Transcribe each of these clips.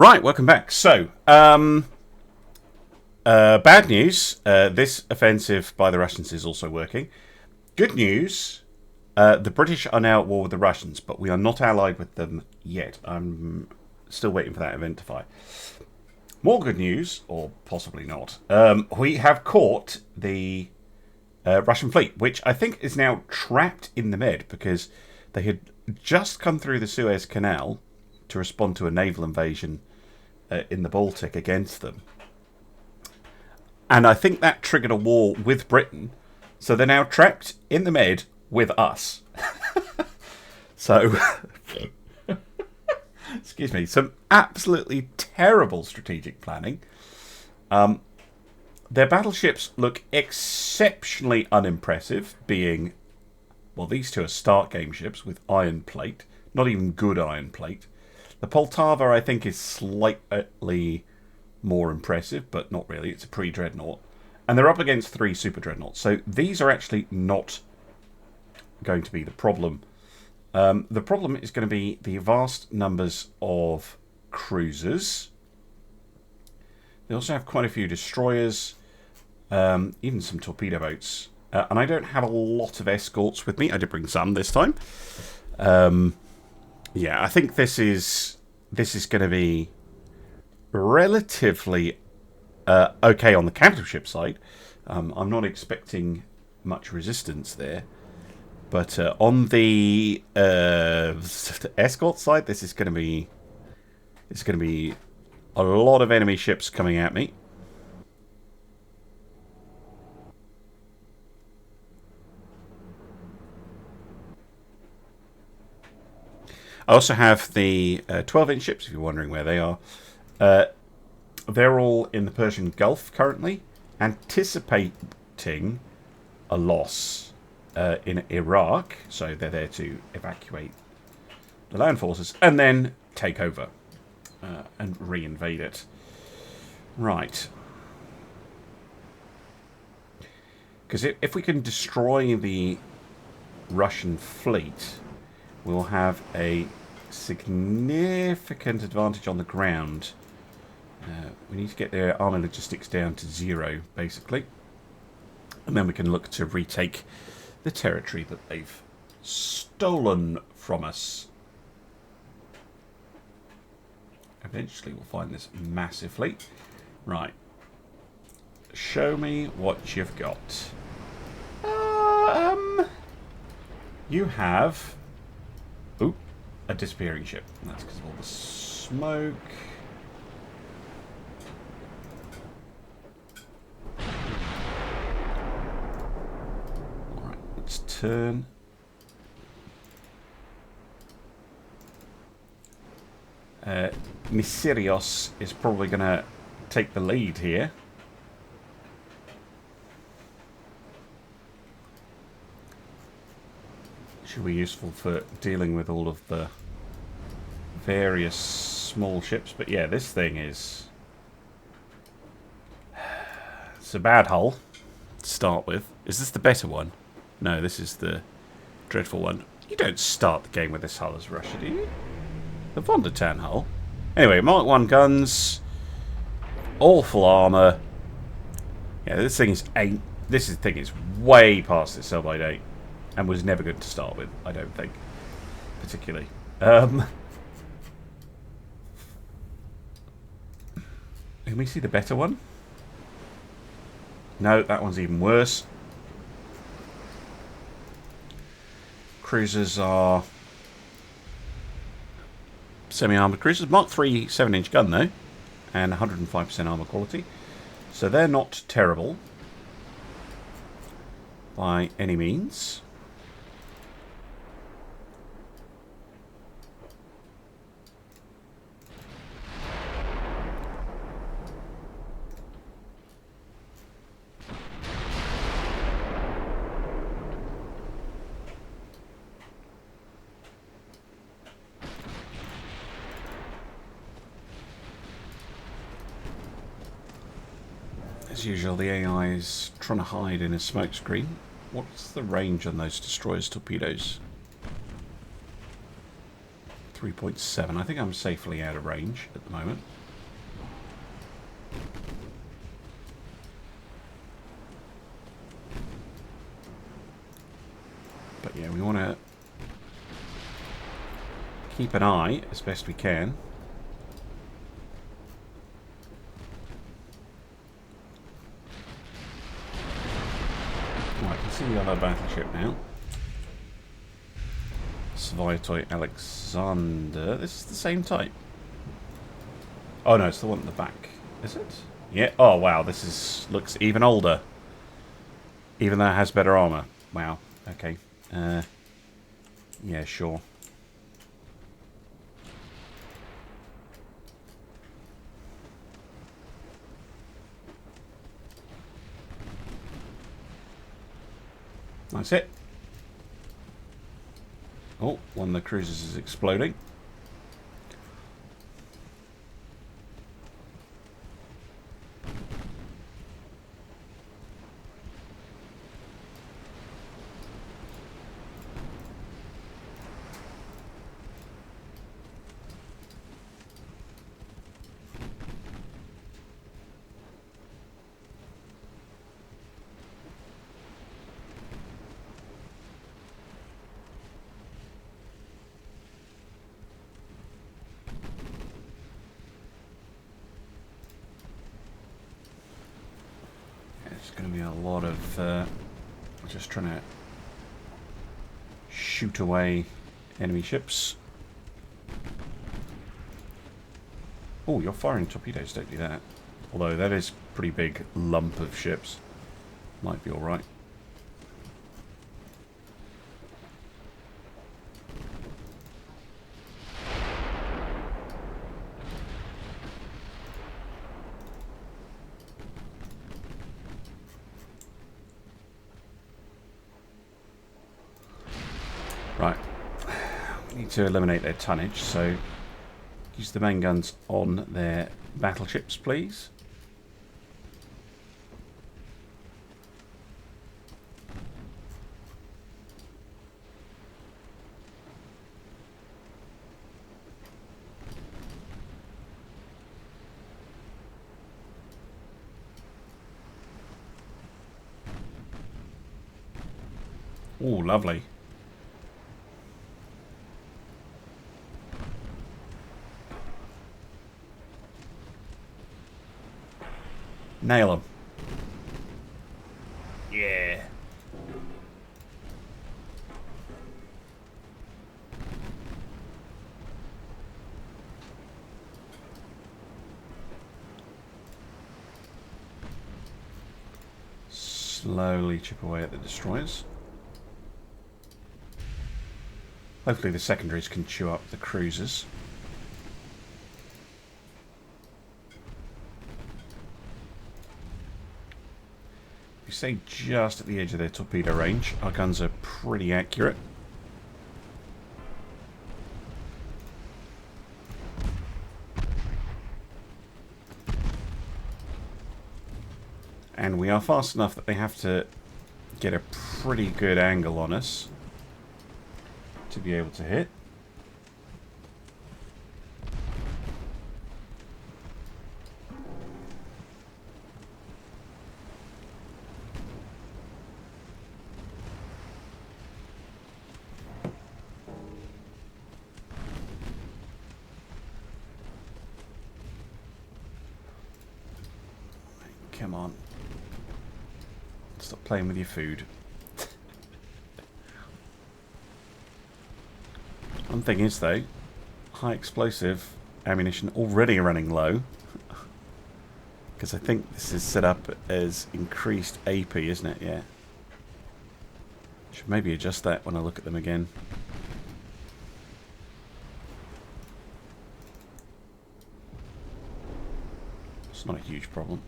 Right, welcome back. So, bad news. This offensive by the Russians is also working. Good news. The British are now at war with the Russians, but we are not allied with them yet. I'm still waiting for that event to fire. More good news, or possibly not. We have caught the Russian fleet, which I think is now trapped in the Med because they had just come through the Suez Canal to respond to a naval invasion in the Baltic against them. And I think that triggered a war with Britain. So they're now trapped in the Med with us. So, excuse me, some absolutely terrible strategic planning. Their battleships look exceptionally unimpressive, being, well, these two are start game ships with iron plate. Not even good iron plate. The Poltava, I think, is slightly more impressive, but not really. It's a pre-dreadnought. And they're up against 3 super dreadnoughts. So these are actually not going to be the problem. The problem is going to be the vast numbers of cruisers. They also have quite a few destroyers, even some torpedo boats. And I don't have a lot of escorts with me. I did bring some this time. Yeah, I think this is going to be relatively okay on the capital ship side. I'm not expecting much resistance there, but on the escort side, this is going to be a lot of enemy ships coming at me. I also have the 12-inch ships, if you're wondering where they are. They're all in the Persian Gulf currently, anticipating a loss in Iraq. So they're there to evacuate the land forces and then take over and reinvade it. Right. Because if we can destroy the Russian fleet, we'll have a significant advantage on the ground. We need to get their army logistics down to 0, basically. And then we can look to retake the territory that they've stolen from us. Eventually we'll find this massive fleet. Right. Show me what you've got. You have... Ooh, a disappearing ship. That's because of all the smoke. Alright, let's turn. Misirios is probably going to take the lead here. Should be useful for dealing with all of the various small ships. But yeah, this thing is... It's a bad hull to start with. Is this the better one? No, this is the dreadful one. You don't start the game with this hull as Russia, do you? The Von der Tann hull. Anyway, Mark 1 guns. Awful armour. Yeah, this thing is thing is way past its sell-by date. And was never good to start with, I don't think. Particularly. Can we see the better one? No, that one's even worse. Cruisers are semi-armoured cruisers. Mark 3 7-inch gun, though. And 105% armour quality. So they're not terrible. By any means. As usual, the AI is trying to hide in a smokescreen. What's the range on those destroyers' torpedoes? 3.7. I think I'm safely out of range at the moment. But yeah, we want to keep an eye as best we can. Oh, I can see the other battleship now. Svitoy Alexander. This is the same type. Oh no, it's the one at the back. Is it? Yeah. Oh wow, this is looks even older. Even though it has better armor. Wow. Okay. Yeah, sure. That's it. Oh, one of the cruisers is exploding. It's going to be a lot of just trying to shoot away enemy ships. Oh, you're firing torpedoes, don't do that. Although that is a pretty big lump of ships. Might be alright. Right. We need to eliminate their tonnage, so use the main guns on their battleships, please. Oh, lovely. Nail him. Yeah. Slowly chip away at the destroyers. Hopefully the secondaries can chew up the cruisers. We stay just at the edge of their torpedo range. Our guns are pretty accurate. And we are fast enough that they have to get a pretty good angle on us to be able to hit. Come on. Stop playing with your food. One thing is, though, high explosive ammunition already running low. Because I think this is set up as increased AP, isn't it? Yeah. Should maybe adjust that when I look at them again. It's not a huge problem.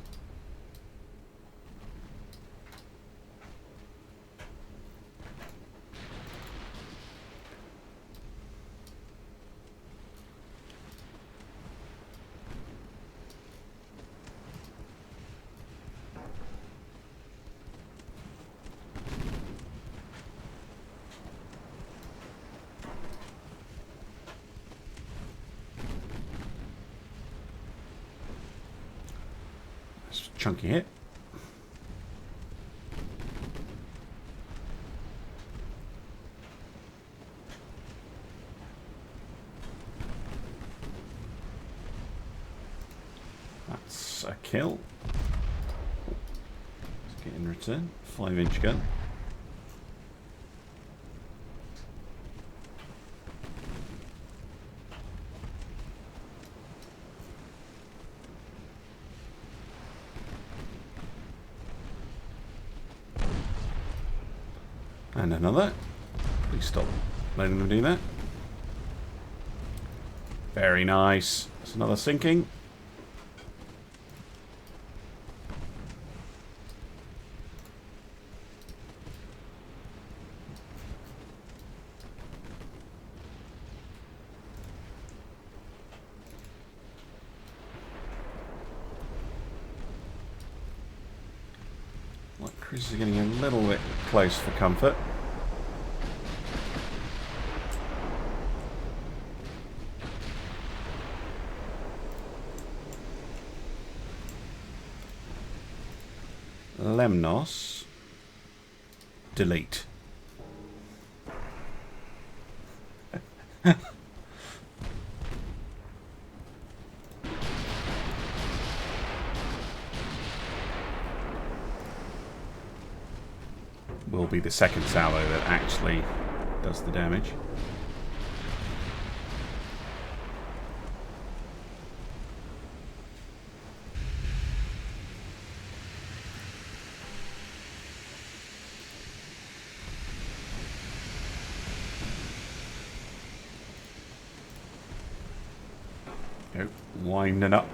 chunky hit. That's a kill. Let's get in return. 5-inch gun. And another. Please stop letting them do that. Very nice. That's another sinking. Like cruisers are getting a little bit close for comfort. Lemnos. Delete. Will be the second salvo that actually does the damage. Go, winding up.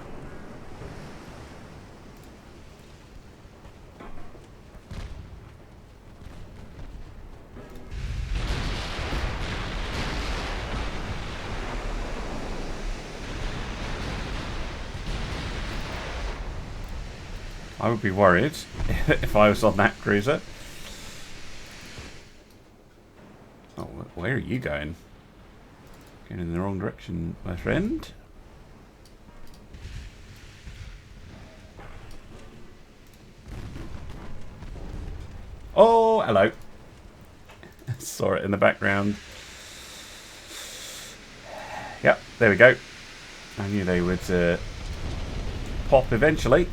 I would be worried if I was on that cruiser. Oh, where are you going? Going in the wrong direction, my friend. Oh, hello. Saw it in the background. Yep, there we go. I knew they would pop eventually.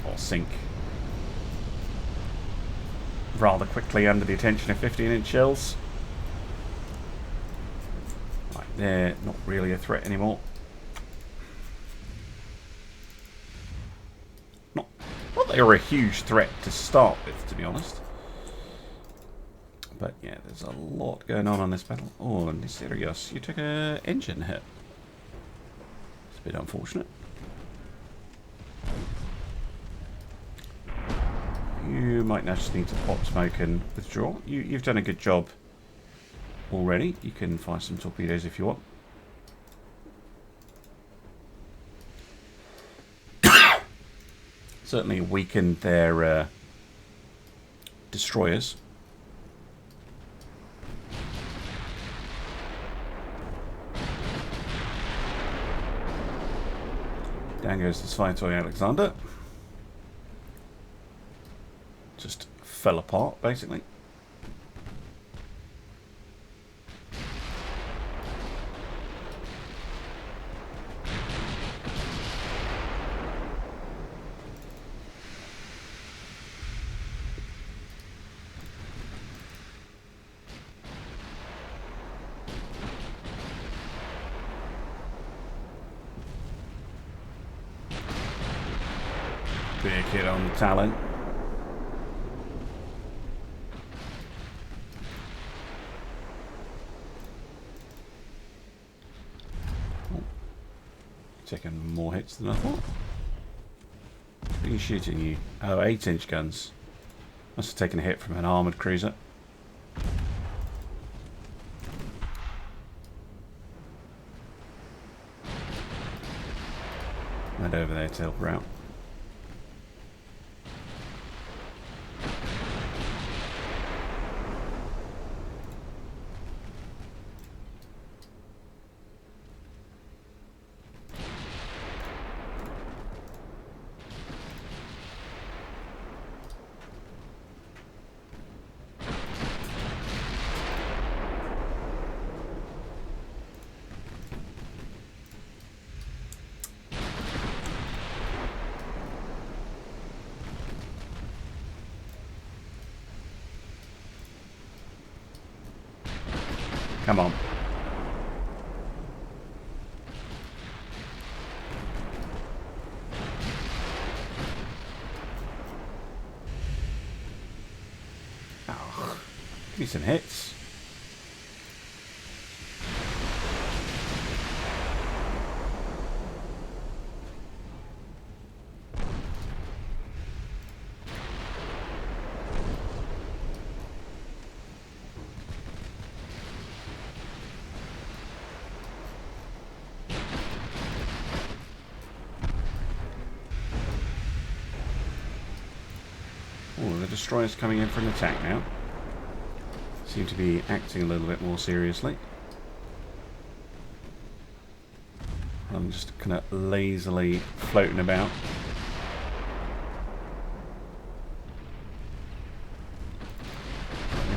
Or sink rather quickly under the attention of 15-inch shells. Right, they're not really a threat anymore. Not they were a huge threat to start with, to be honest. But yeah, there's a lot going on this battle. Oh, and Nisirios, you took a engine hit. It's a bit unfortunate. You might now just need to pop smoke and withdraw. You've done a good job already. You can fire some torpedoes if you want. Certainly weakened their destroyers. Down goes the Svitoy Alexander. Just fell apart, basically. Big hit on the Talon. Taking more hits than I thought. What are you shooting, you? Oh, 8-inch guns. Must have taken a hit from an armoured cruiser. Head over there to help her out. Come on. Oh, give me some hits. Destroyers coming in for an attack now. Seem to be acting a little bit more seriously. I'm just kind of lazily floating about.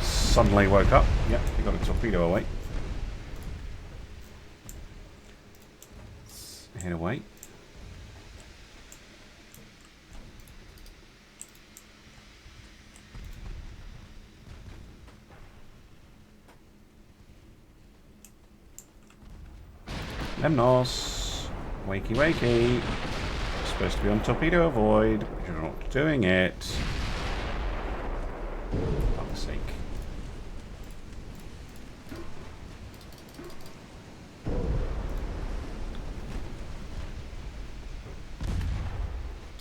Suddenly woke up. Yep, we got a torpedo away. Let's head away. Lemnos, wakey wakey. Supposed to be on torpedo avoid, but you're not doing it. For fuck's sake.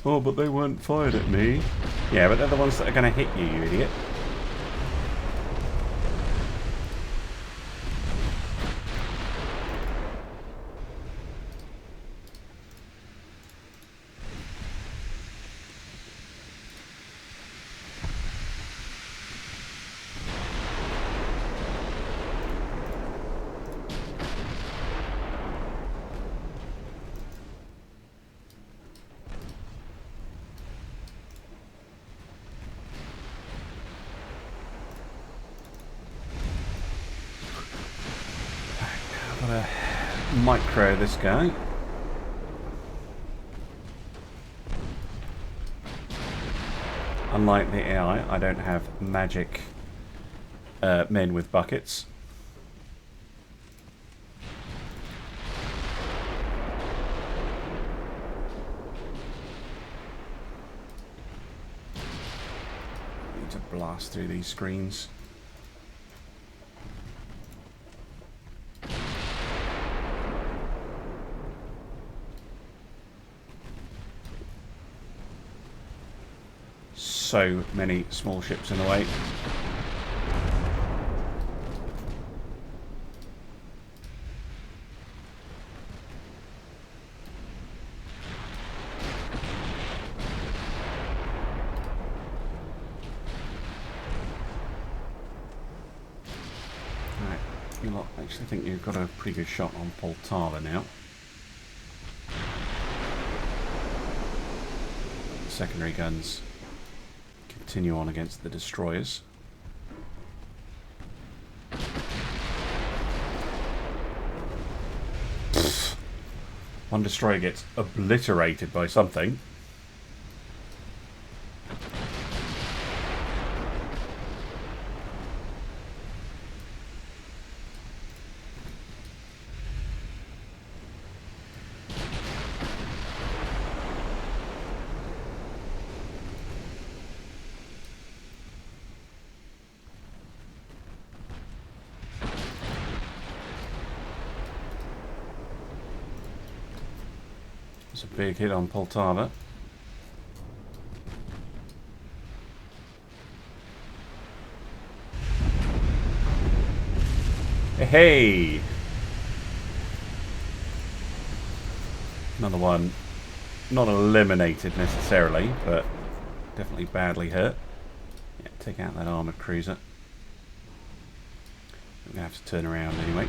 Oh, but they weren't fired at me. Yeah, but they're the ones that are going to hit you, you idiot. Micro this guy. Unlike the AI, I don't have magic men with buckets. I need to blast through these screens. So many small ships in the way. Right, you lot actually think you've got a pretty good shot on Poltava now. Secondary guns continue on against the destroyers. One destroyer gets obliterated by something. It's a big hit on Poltava. Hey! Another one. Not eliminated necessarily, but definitely badly hurt. Yeah, take out that armoured cruiser. I'm going to have to turn around anyway.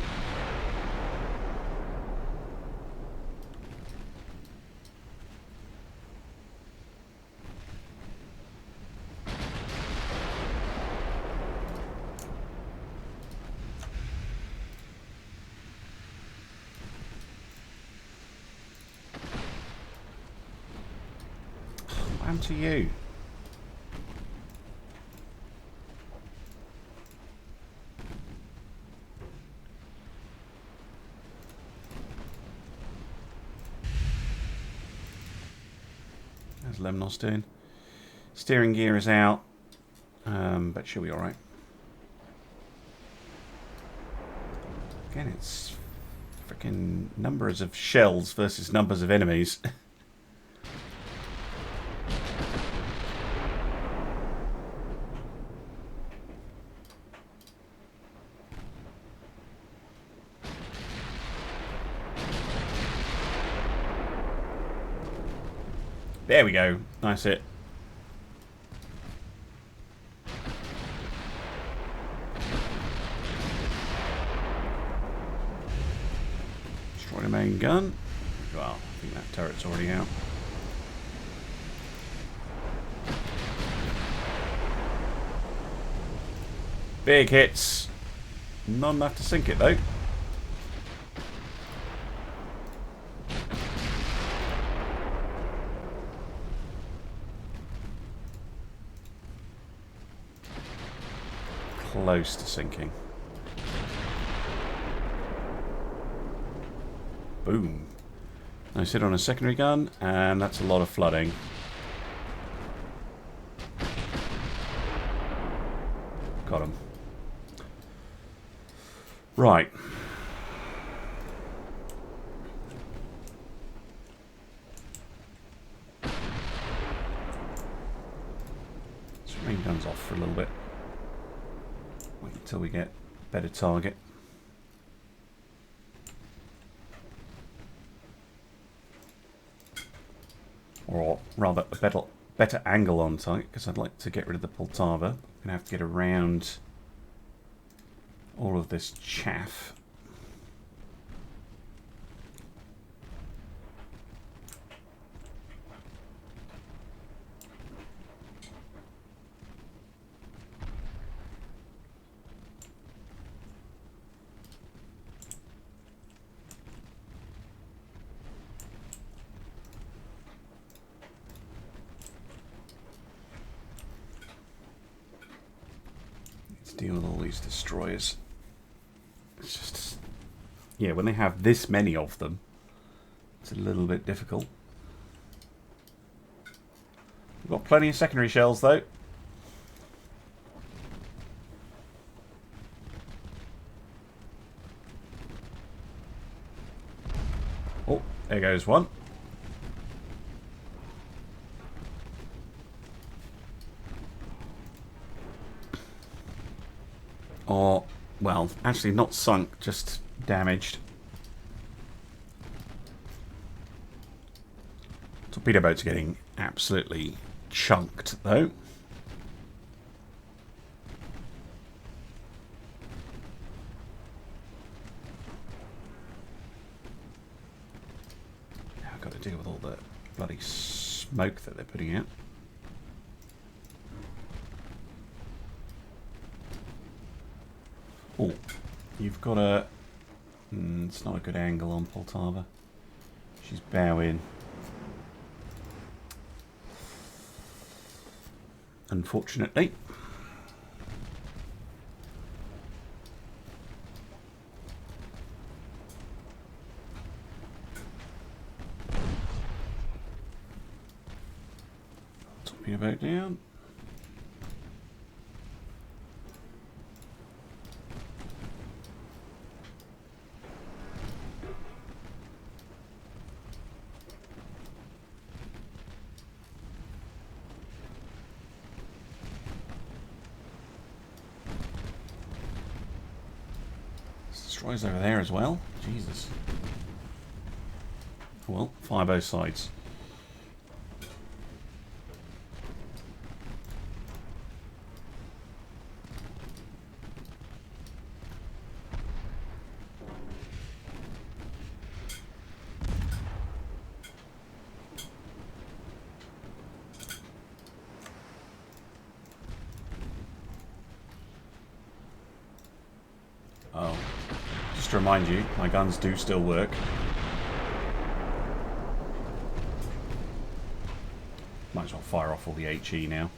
To you. How's Lemnos doing? Steering gear is out, but she'll be alright. Again, it's freaking numbers of shells versus numbers of enemies. There we go. Nice hit. Destroy the main gun. Well, I think that turret's already out. Big hits. Not enough to sink it though. Close to sinking. Boom. Nice hit on a secondary gun, and that's a lot of flooding. Got him. Right. Let's main guns off for a little bit. Wait until we get a better target. Or rather, a better angle on target, because I'd like to get rid of the Poltava. I'm going to have to get around all of this chaff. Deal with all these destroyers. It's just, yeah, when they have this many of them, it's a little bit difficult. We've got plenty of secondary shells though. Oh, there goes one. Or, well, actually not sunk, just damaged. Torpedo boats are getting absolutely chunked, though. Now I've got to deal with all the bloody smoke that they're putting out. Oh, you've got a... it's not a good angle on Poltava. She's bowing. Unfortunately. Torpedo boat down. Destroys over there as well. Jesus. Well, fire both sides. Oh. Just to remind you, my guns do still work. Might as well fire off all the HE now.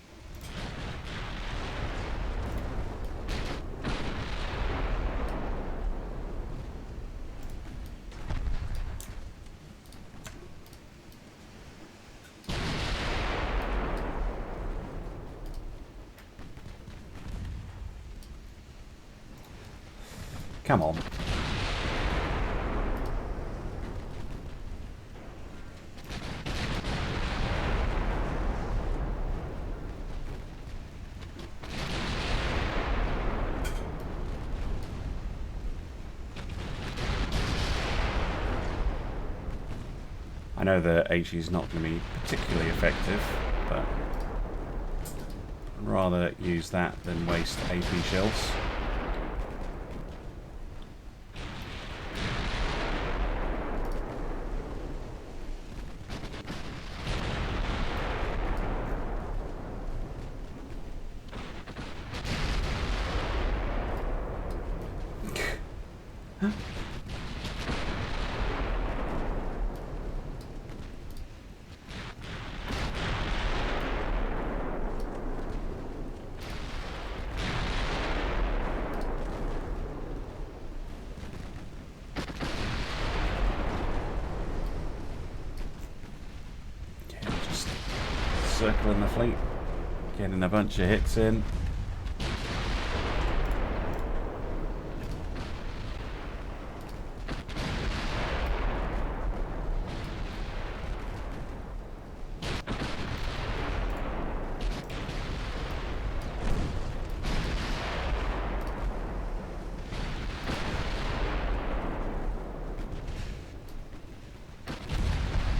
Come on. I know the HE is not going to be particularly effective, but I'd rather use that than waste AP shells. Circling the fleet, getting a bunch of hits in.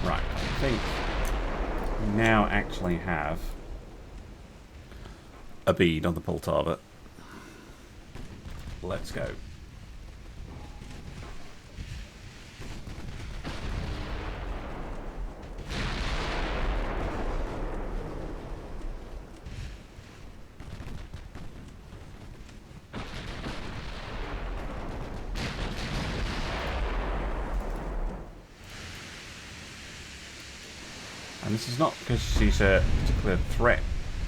Right, I think we now actually have a bead on the Poltava. Let's go. And this is not because she's a particular threat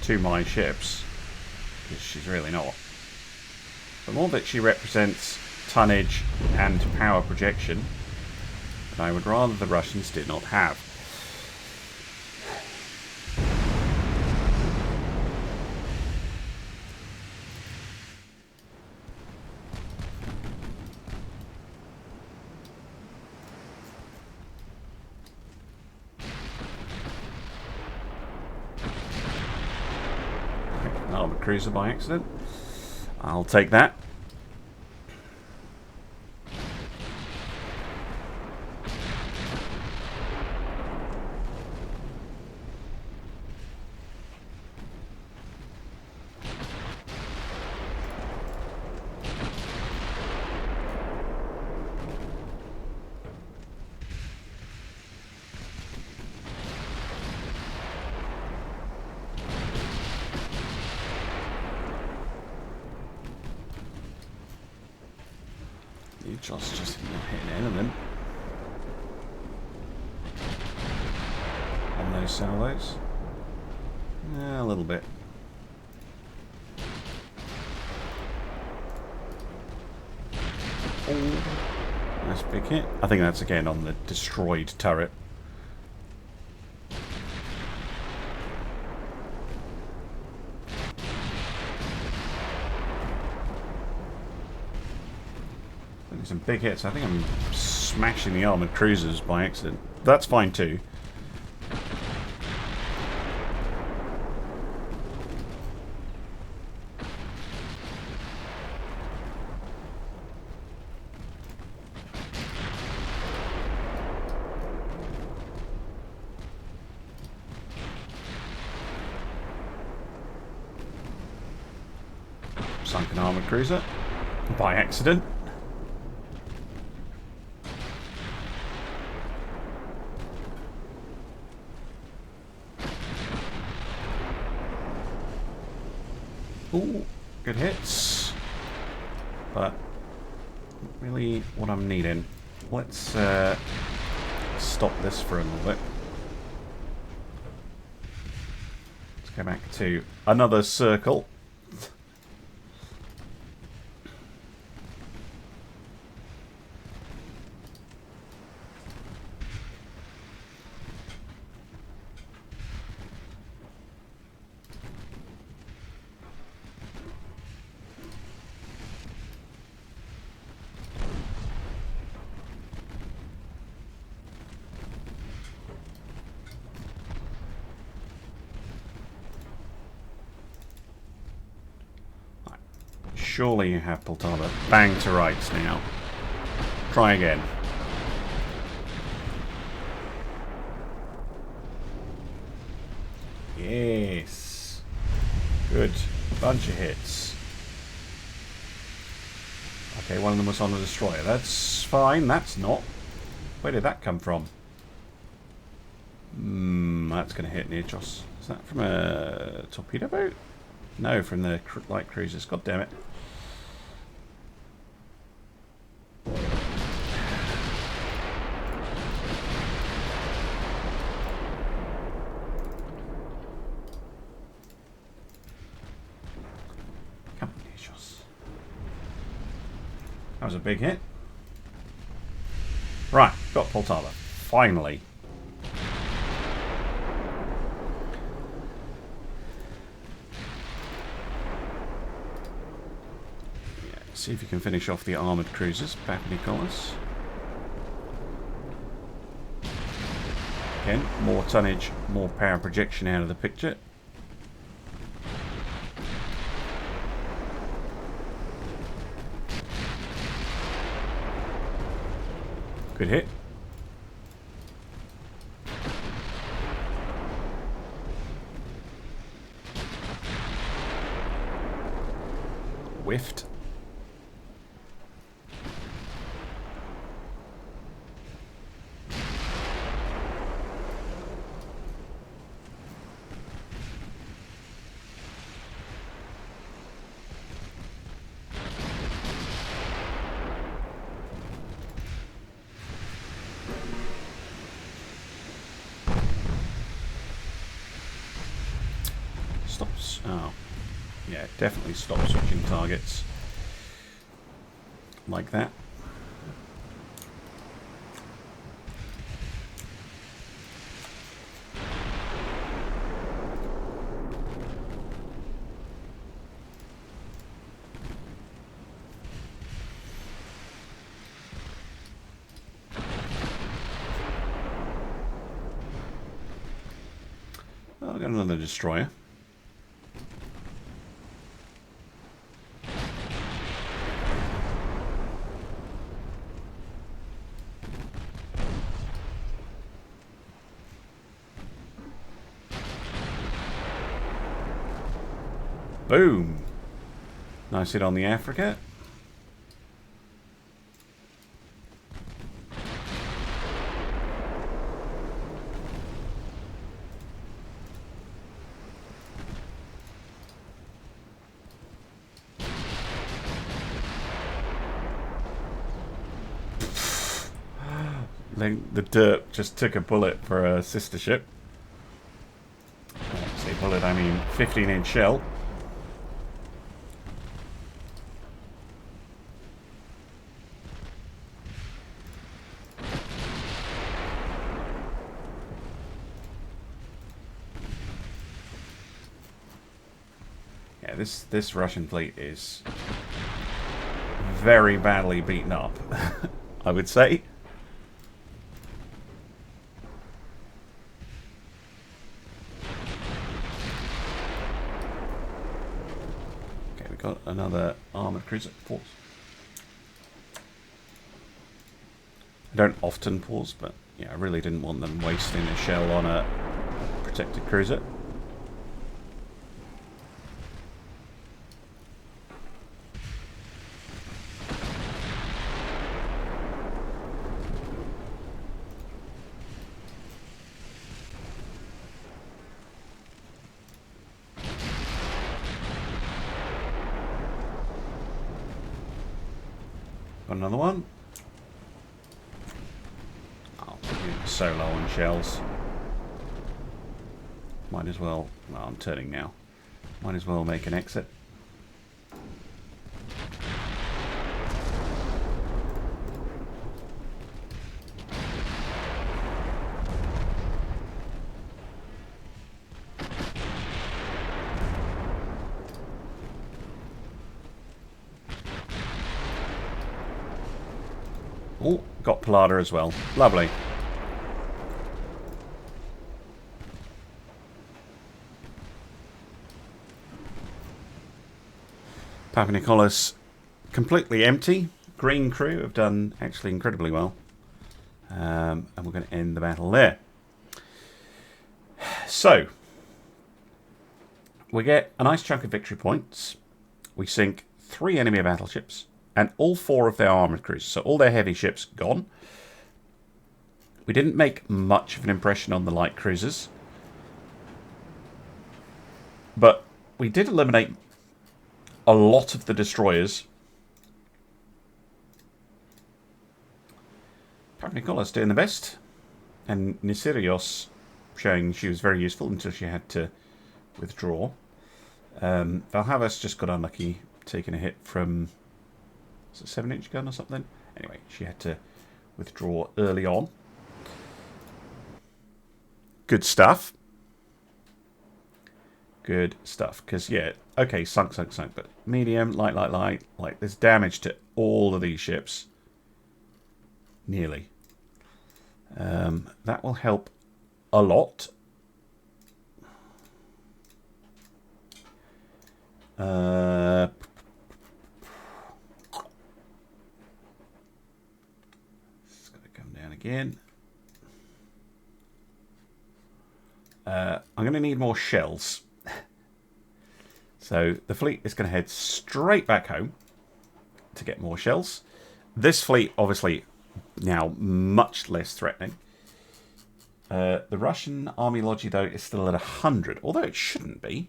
to my ships, because she's really not. The more that she represents tonnage and power projection, that I would rather the Russians did not have. Armored cruiser by accident. I'll take that. Just not hitting anything on those salvos. Yeah, a little bit. Oh, nice big hit. I think that's again on the destroyed turret. Some big hits. I think I'm smashing the armoured cruisers by accident. That's fine too. Sunk an armoured cruiser by accident. Ooh, good hits, but not really what I'm needing. Let's stop this for a little bit. Let's go back to another circle. Surely you have Poltava. Bang to rights now. Try again. Yes. Good. Bunch of hits. Okay, one of them was on a destroyer. That's fine. That's not. Where did that come from? That's going to hit near Joss. Is that from a torpedo boat? No, from the light cruisers. God damn it. That was a big hit. Right, got Poltava. Finally. Yeah, see if you can finish off the armoured cruisers. Papinicolas. Again, more tonnage, more power projection out of the picture. Good hit. Whiffed. Oh, yeah, definitely stop switching targets like that. Oh, I've got another destroyer. Boom! Nice hit on the Africa. The Derp just took a bullet for a sister ship. I say bullet, I mean 15-inch shell. Yeah, this Russian fleet is very badly beaten up, I would say. Got another armoured cruiser. Pause. I don't often pause, but yeah, I really didn't want them wasting a shell on a protected cruiser. Another one. Oh, so low on shells. Might as well. Well, I'm turning now. Might as well make an exit. Oh, got Pallada as well. Lovely. Papinicolas completely empty. Green crew have done actually incredibly well. And we're going to end the battle there. So, we get a nice chunk of victory points. We sink 3 enemy battleships and all 4 of their armoured cruisers. So all their heavy ships gone. We didn't make much of an impression on the light cruisers. But we did eliminate a lot of the destroyers. Papanikola's doing the best. And Nisirios showing she was very useful until she had to withdraw. Valhava's just got unlucky, taking a hit from... Was it a 7-inch gun or something? Anyway, she had to withdraw early on. Good stuff. Good stuff. Because, yeah, okay, sunk. But medium, light. Like, there's damage to all of these ships. Nearly. That will help a lot. It's going to come down again. I'm going to need more shells. So the fleet is going to head straight back home to get more shells. This fleet, obviously, now much less threatening. The Russian army logi, though, is still at 100, although it shouldn't be.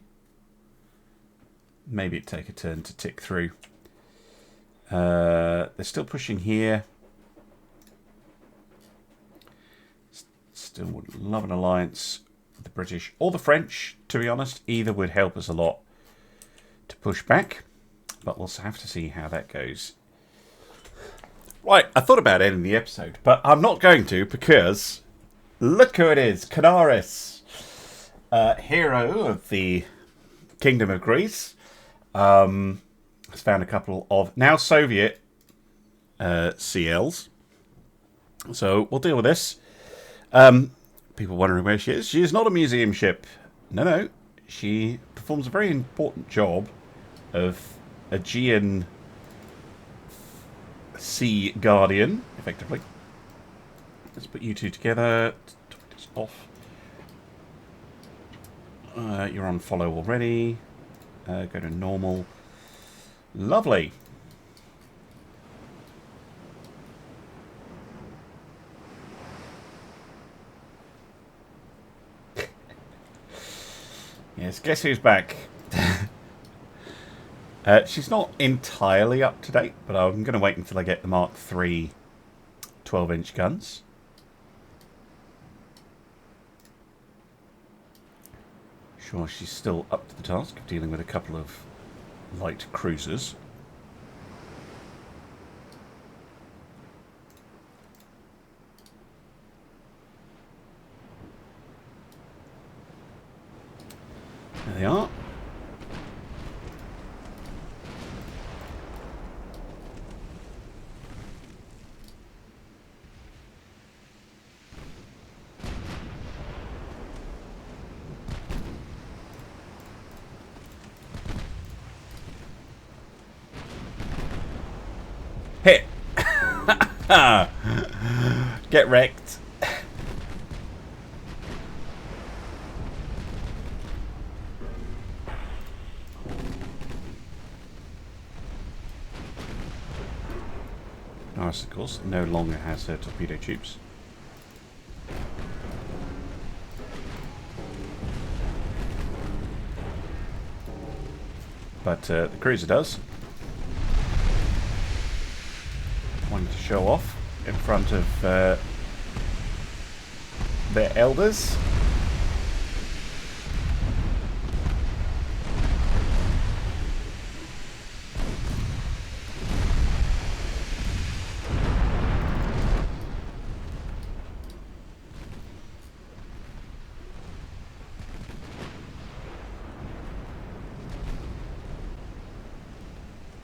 Maybe it'd take a turn to tick through. They're still pushing here. Still would love an alliance with the British or the French, to be honest. Either would help us a lot to push back, but we'll have to see how that goes. Right, I thought about ending the episode, but I'm not going to, because look who it is, Kanaris, hero of the Kingdom of Greece, has found a couple of now Soviet CLs, so we'll deal with this. People wondering where she is. She is not a museum ship. No, she performs a very important job of Aegean Sea Guardian, effectively. Let's put you two together. Top this off. You're on follow already. Go to normal. Lovely. Yes, guess who's back? She's not entirely up to date, but I'm going to wait until I get the Mark III 12-inch guns. Sure, she's still up to the task of dealing with a couple of light cruisers. There they are. Hit! Get wrecked. Kanaris, of course, no longer has her torpedo tubes. But the cruiser does. Wanting to show off in front of their elders.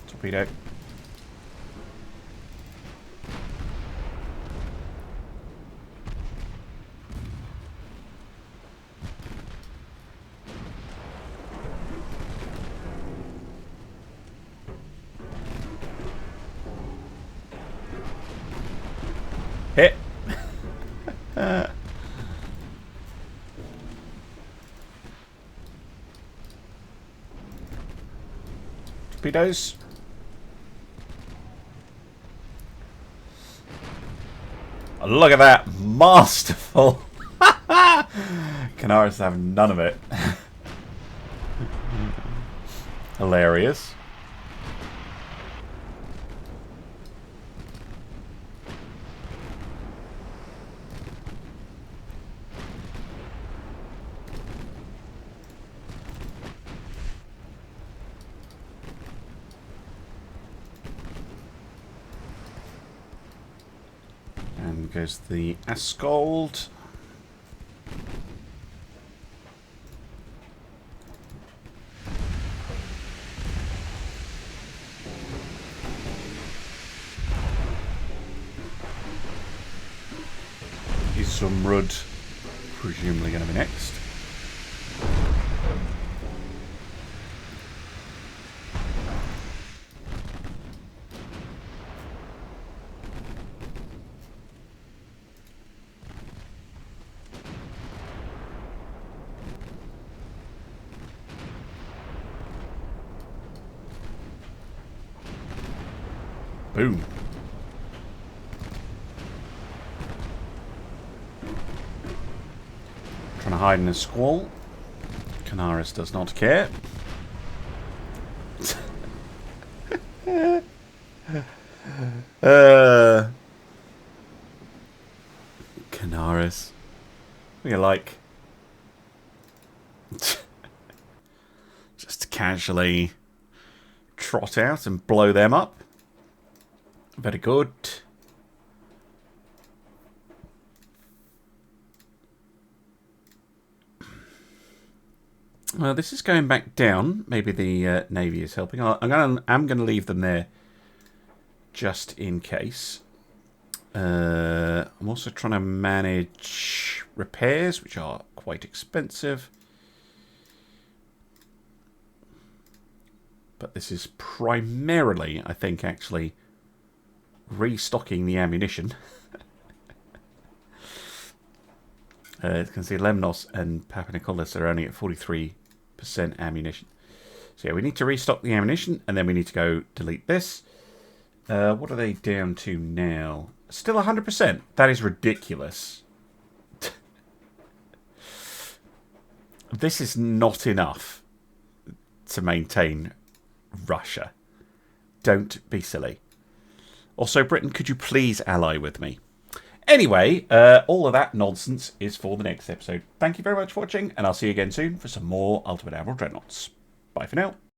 Torpedo. torpedoes. Oh, look at that. Masterful. Kanaris have none of it. Hilarious. And goes the Askold. Zumrud, presumably going to be next. Boom. Trying to hide in a squall. Kanaris does not care. Kanaris. What are you like? Just casually trot out and blow them up. Very good. Well, this is going back down. Maybe the Navy is helping. I'm gonna leave them there just in case. I'm also trying to manage repairs, which are quite expensive. But this is primarily, I think, actually restocking the ammunition. You can see Lemnos and Papanikolis are only at 43% ammunition. So yeah, we need to restock the ammunition, and then we need to go delete this. What are they down to now? Still 100%. That is ridiculous. This is not enough to maintain Russia. Don't be silly. Also, Britain, could you please ally with me? Anyway, all of that nonsense is for the next episode. Thank you very much for watching, and I'll see you again soon for some more Ultimate Admiral Dreadnoughts. Bye for now.